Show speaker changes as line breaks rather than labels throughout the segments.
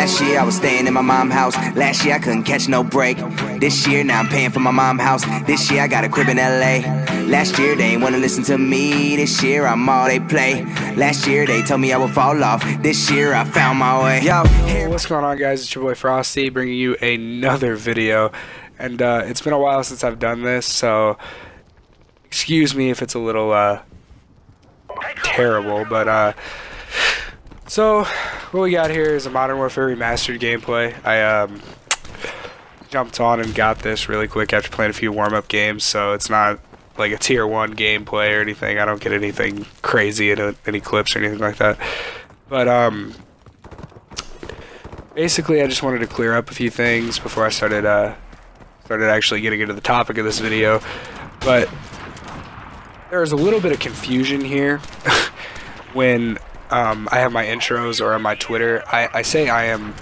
Last year I was staying in my mom's house. Last year I couldn't catch no break. This year now I'm paying for my mom's house. This year I got a crib in LA. Last year they ain't wanna listen to me. This year I'm all they play. Last year they told me I would fall off. This year I found my way. Yo,
what's going on, guys? It's your boy Frosty bringing you another video. And it's been a while since I've done this, so excuse me if it's a little terrible, but so what we got here is a Modern Warfare Remastered gameplay. I jumped on and got this really quick after playing a few warm-up games, so it's not like a tier 1 gameplay or anything. I don't get anything crazy in any clips or anything like that. But basically I just wanted to clear up a few things before I started actually getting into the topic of this video. But there is a little bit of confusion here when I have my intros or on my Twitter. I say I am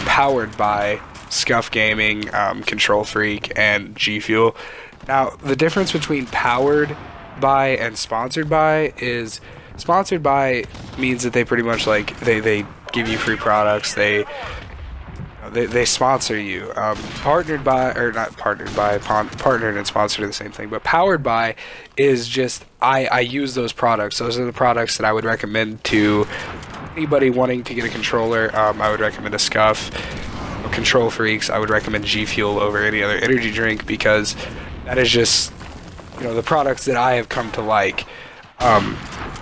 powered by Scuff Gaming, Control Freak, and G Fuel. Now, the difference between powered by and sponsored by is sponsored by means that they pretty much like they give you free products. They sponsor you. Partnered by, or not partnered by, partnered and sponsored are the same thing, but powered by is just I use those products. Those are the products that I would recommend to anybody wanting to get a controller. I would recommend a Scuff. Control Freaks, I would recommend G Fuel over any other energy drink, because that is just, you know, the products that I have come to like.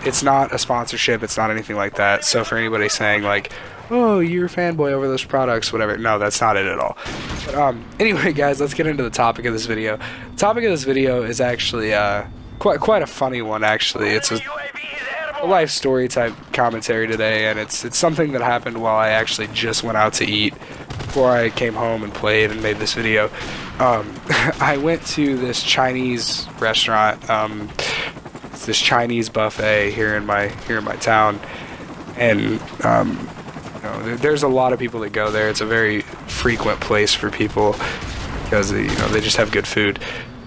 It's not a sponsorship, it's not anything like that. So for anybody saying like, oh, you're a fanboy over those products, whatever. No, that's not it at all. But anyway, guys, let's get into the topic of this video. The topic of this video is actually quite a funny one, actually. It's a life story type commentary today, and it's something that happened while I actually just went out to eat before I came home and played and made this video. I went to this Chinese restaurant. It's this Chinese buffet here in my town, and there's a lot of people that go there. It's a very frequent place for people because they just have good food.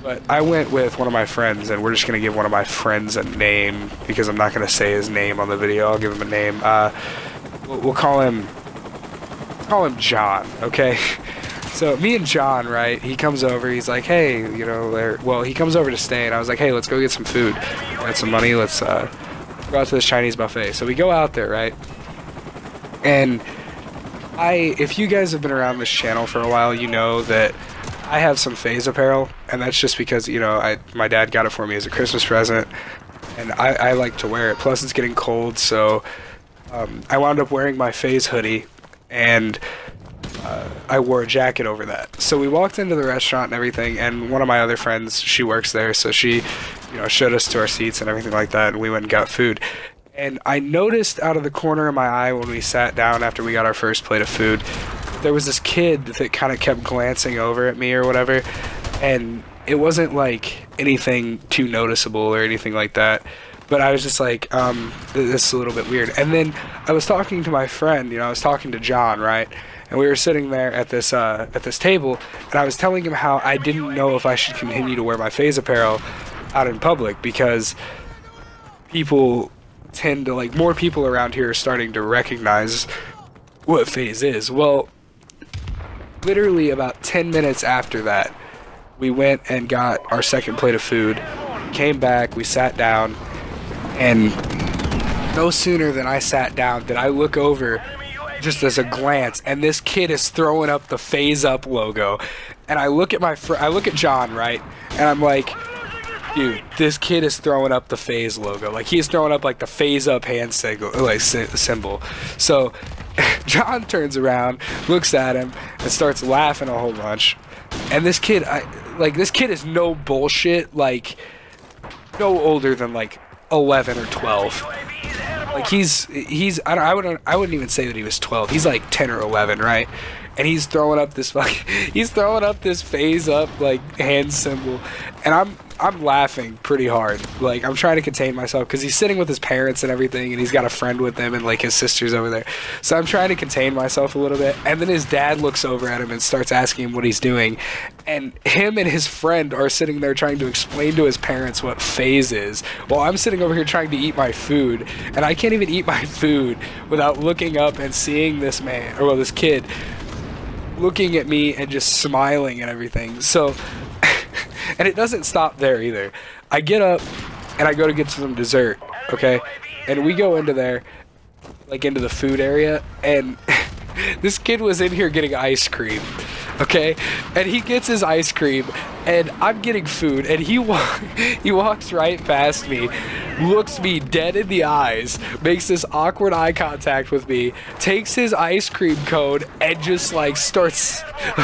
But I went with one of my friends, and we're just gonna give one of my friends a name because I'm not gonna say his name on the video. I'll give him a name. We'll call him John. Okay. So me and John, right? He comes over. He's like, hey, well, he comes over to stay, and I was like, hey, let's go get some food. I got some money. Let's go out to this Chinese buffet. So we go out there, right? And if you guys have been around this channel for a while, you know that I have some FaZe apparel, and that's just because, my dad got it for me as a Christmas present, and I like to wear it. Plus, it's getting cold, so I wound up wearing my FaZe hoodie, and I wore a jacket over that. So we walked into the restaurant and everything, and one of my other friends, she works there, so she, showed us to our seats and everything like that, and we went and got food. And I noticed out of the corner of my eye when we sat down after we got our first plate of food, there was this kid that kind of kept glancing over at me or whatever, and it wasn't like anything too noticeable or anything like that, but I was just like, this is a little bit weird. And then I was talking to my friend, I was talking to John, right? And we were sitting there at this table, and I was telling him how I didn't know if I should continue to wear my FaZe apparel out in public, because people tend to, like, more people around here are starting to recognize what FaZe is. Well, literally about 10 minutes after that, we went and got our second plate of food, came back, we sat down, and no sooner than I sat down did I look over just as a glance, and this kid is throwing up the FaZe Up logo. And I look at I look at John, right, and I'm like, dude, this kid is throwing up the FaZe logo. Like, he's throwing up like the FaZe Up hand symbol. So John turns around, looks at him, and starts laughing a whole bunch. And this kid, this kid is no bullshit, like, no older than like 11 or 12. Like, I wouldn't even say that he was 12. He's like 10 or 11, right? and he's throwing up this he's throwing up this FaZe up like hand symbol, and I'm laughing pretty hard. Like, I'm trying to contain myself because he's sitting with his parents and everything, and he's got a friend with him, and like his sister's over there. So I'm trying to contain myself a little bit, and then his dad looks over at him and starts asking him what he's doing, and him and his friend are sitting there trying to explain to his parents what FaZe is, while I'm sitting over here trying to eat my food, and I can't even eat my food without looking up and seeing this man, or well, this kid, looking at me and just smiling and everything. So and it doesn't stop there either. I get up and I go to get some dessert, okay? And we go into there, like into the food area, and this kid was in here getting ice cream, okay? And he gets his ice cream, and I'm getting food, and he walks right past me, looks me dead in the eyes, makes this awkward eye contact with me, takes his ice cream cone, and just like starts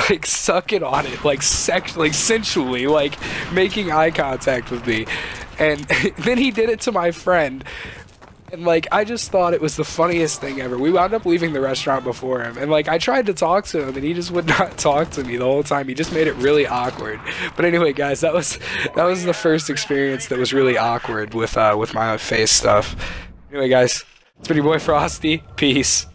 like sucking on it, like sensually, like making eye contact with me. And then he did it to my friend. And, like, I just thought it was the funniest thing ever. We wound up leaving the restaurant before him. And, like, I tried to talk to him, and he just would not talk to me the whole time. He just made it really awkward. But anyway, guys, that was the first experience that was really awkward with my FaZe stuff. Anyway, guys, it's been your boy Frosty. Peace.